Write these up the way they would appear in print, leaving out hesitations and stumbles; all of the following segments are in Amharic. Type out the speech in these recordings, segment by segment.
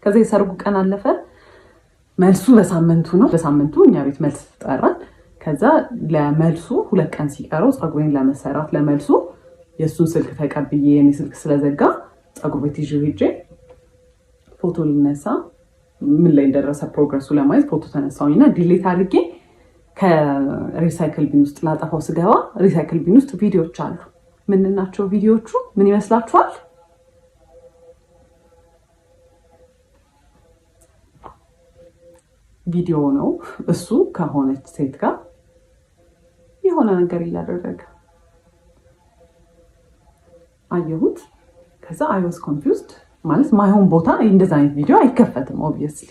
ከዛ የሰርጉ ቀን አለፈ። መልሱ በሳምንቱ ነው። በሳምንቱ እኛ ቤት መልስ ተጠራን። ከዛ ለመልሱ 2 ቀን ሲቀረው ፀጉሬን ለመሰራት ለመልሱ የሱን ስልክ ተቀብዬ የኔ ስልክ ስለዘጋ ፀጉር ቤት ይዤ ሄጄ ፎቶ ልነሳ ምን ላይ እንደደረሰ ፕሮግረሱ ለማየት ፎቶ ተነሳውኝና ዲሌት አድርጌ ከሪሳይክል ቢን ውስጥ ላጠፋው ስገባ ሪሳይክል ቢን ውስጥ ቪዲዮዎች አሉ። ምን ናቸው ቪዲዮዎቹ? ምን ይመስላችኋል? ቪዲዮ ነው እሱ ከሆነች ሴት ጋር የሆነ ነገር እያደረገ አየሁት። ከዛ አይ ዋዝ ኮንፊውዝድ ማለት ማይሆን ቦታ እንደዛ አይነት ቪዲዮ አይከፈትም ኦብቪየስሊ።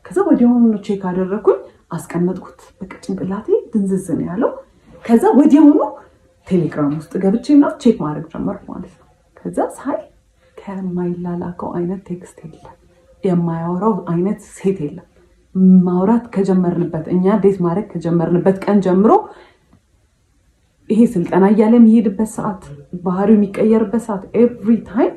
ከዛ ወዲያውኑ ቼክ አደረኩኝ፣ አስቀመጥኩት። በቃ ጭንቅላቴ ድንዝዝ ነው ያለው። ከዛ ወዲያውኑ ቴሌግራም ውስጥ ገብቼና ቼክ ማድረግ ጀመርኩ ማለት ነው። ከዛ ሳይ ከማይላላከው አይነት ቴክስት የለም፣ የማያወራው አይነት ሴት የለም። ማውራት ከጀመርንበት እኛ ዴት ማድረግ ከጀመርንበት ቀን ጀምሮ ይሄ ስልጠና እያለ የሚሄድበት ሰዓት፣ ባህሪው የሚቀየርበት ሰዓት ኤቭሪ ታይም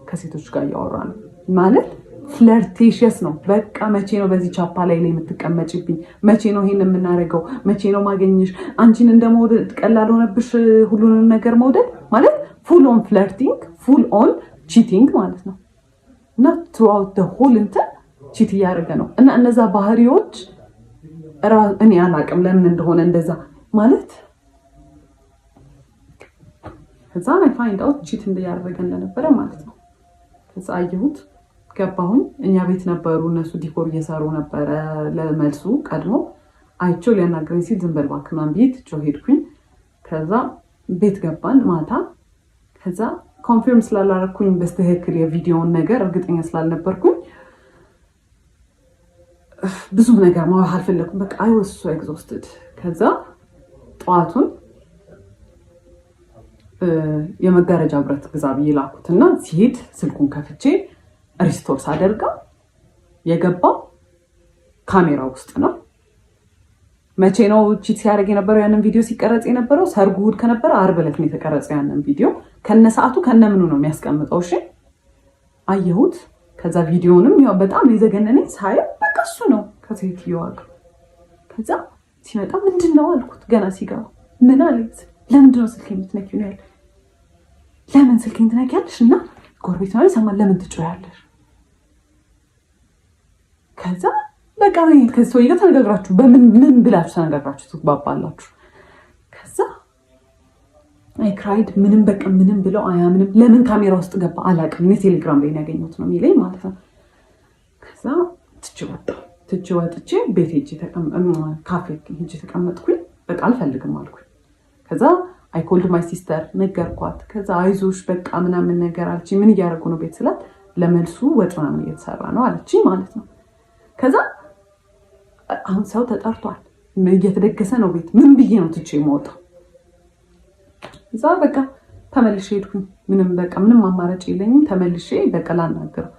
ከሴቶች ጋር እያወራ ነው ማለት ፍለርቴሽስ ነው። በቃ መቼ ነው በዚህ ቻፓ ላይ የምትቀመጭብኝ? መቼ ነው ይሄን የምናደርገው? መቼ ነው ማገኘሽ? አንቺን እንደመውደድ ቀላል ሆነብሽ ሁሉንም ነገር መውደድ ማለት ፉል ኦን ፍለርቲንግ፣ ፉል ኦን ቺቲንግ ማለት ነው። እና ትሩአውት ዘ ሆል እንትን ቺት እያደረገ ነው። እና እነዛ ባህሪዎች እኔ አላቅም ለምን እንደሆነ እንደዛ ማለት ከዛ ላይ ፋይንድ አውት ቺት እያደረገ እንደነበረ ማለት ነው። ከዛ አየሁት፣ ገባሁኝ። እኛ ቤት ነበሩ እነሱ ዲኮር እየሰሩ ነበረ። ለመልሱ ቀድሞ አይቼው ሊያናገረኝ ሲል ዝም በል እባክህ ምናምን ብዬ ትቼው ሄድኩኝ። ከዛ ቤት ገባን ማታ። ከዛ ኮንፊርም ስላላረኩኝ በስተክክል የቪዲዮውን ነገር እርግጠኛ ስላልነበርኩኝ ብዙ ነገር ማውራት አልፈለኩም። በቃ አይ ዋዝ ሶ ኤግዞስትድ። ከዛ ጠዋቱን የመጋረጃ ብረት ግዛ ብዬ ላኩትና ሲሄድ ስልኩን ከፍቼ ሪስቶር ሳደርጋ የገባው ካሜራ ውስጥ ነው። መቼ ነው ቺት ሲያደርግ የነበረው? ያንን ቪዲዮ ሲቀረጽ የነበረው ሰርጉ እሑድ ከነበረ ዓርብ ዕለት ነው የተቀረጸው። ያንን ቪዲዮ ከነ ሰዓቱ ከነ ምኑ ነው የሚያስቀምጠው። እሺ አየሁት። ከዛ ቪዲዮንም ያው በጣም የዘገነነኝ ሳየው በቃ እሱ ነው ከሴትዮዋ ጋር። ከዛ ሲመጣ ምንድነው አልኩት። ገና ሲገባ ምን አለኝ? ለምንድነው ስልክ የምትነኪው ነው ያለ። ለምን ስልኬን ትነኪያለሽ? እና ጎረቤት ነው ሰማን፣ ለምን ትጮያለሽ? ከዛ በቃ ከዚህ ሰውዬ ጋር ተነጋግራችሁ ምን ብላችሁ ተነጋግራችሁ ትግባባላችሁ? ከዛ አይ ክራይድ ምንም በቃ ምንም ብለው አያምንም። ለምን ካሜራ ውስጥ ገባ አላውቅም። እኔ ቴሌግራም ላይ ያገኘሁት ነው የሚለኝ ማለት ነው። ከዛ ትቼ ወጥቼ ቤት ሄጄ ካፌ ሄጄ ተቀመጥኩኝ። በቃ አልፈልግም አልኩኝ። ከዛ አይ ኮልድ ማይ ሲስተር ነገርኳት። ከዛ አይዞሽ በቃ ምናምን ነገር አለችኝ። ምን እያደረጉ ነው ቤት ስላት ለመልሱ ወጥ ምናምን እየተሰራ ነው አለችኝ ማለት ነው። ከዛ አሁን ሰው ተጠርቷል፣ እየተደገሰ ነው ቤት። ምን ብዬ ነው ትቼ የምወጣው? እዛ በቃ ተመልሼ ሄድኩኝ። ምንም አማራጭ የለኝም። ተመልሼ በቃ ላናገረው።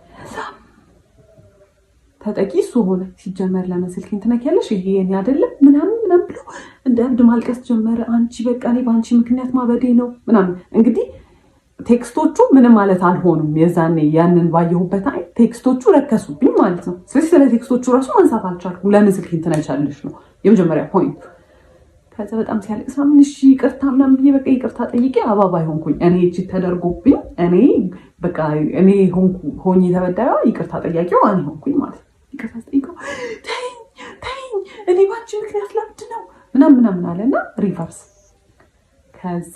ተጠቂ እሱ ሆነ። ሲጀመር ለምን ስልኬን ትነኪያለሽ? ይሄ የኔ አይደለም ምናምን ብሎ እንደ እብድ ማልቀስ ጀመረ። አንቺ በቃ እኔ በአንቺ ምክንያት ማበዴ ነው ምናምን። እንግዲህ ቴክስቶቹ ምንም ማለት አልሆኑም። የዛኔ ያንን ባየሁበት አይ ቴክስቶቹ ረከሱብኝ ማለት ነው። ስለዚህ ስለ ቴክስቶቹ ራሱ ማንሳት አልቻልኩም። ለምን ስልኬን ትነኪያለሽ ነው የመጀመሪያ ፖይንት። ከዛ በጣም ሲያለቅስ ምን እሺ ይቅርታ ምናምን ብዬ በቃ ይቅርታ ጠይቄ አባባይ ሆንኩኝ። እኔ እቺ ተደርጎብኝ እኔ በቃ እኔ ሆኜ ተበዳዩ ይቅርታ ጠያቂው እኔ ሆንኩኝ ማለት ነው። ይቅርታ ጠይቀው ተይኝ እኔ ባንቺ ምክንያት ለምድ ነው ምናምን አለና ሪቨርስ። ከዛ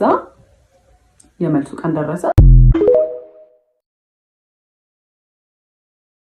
የመልሱ ቀን ደረሰ።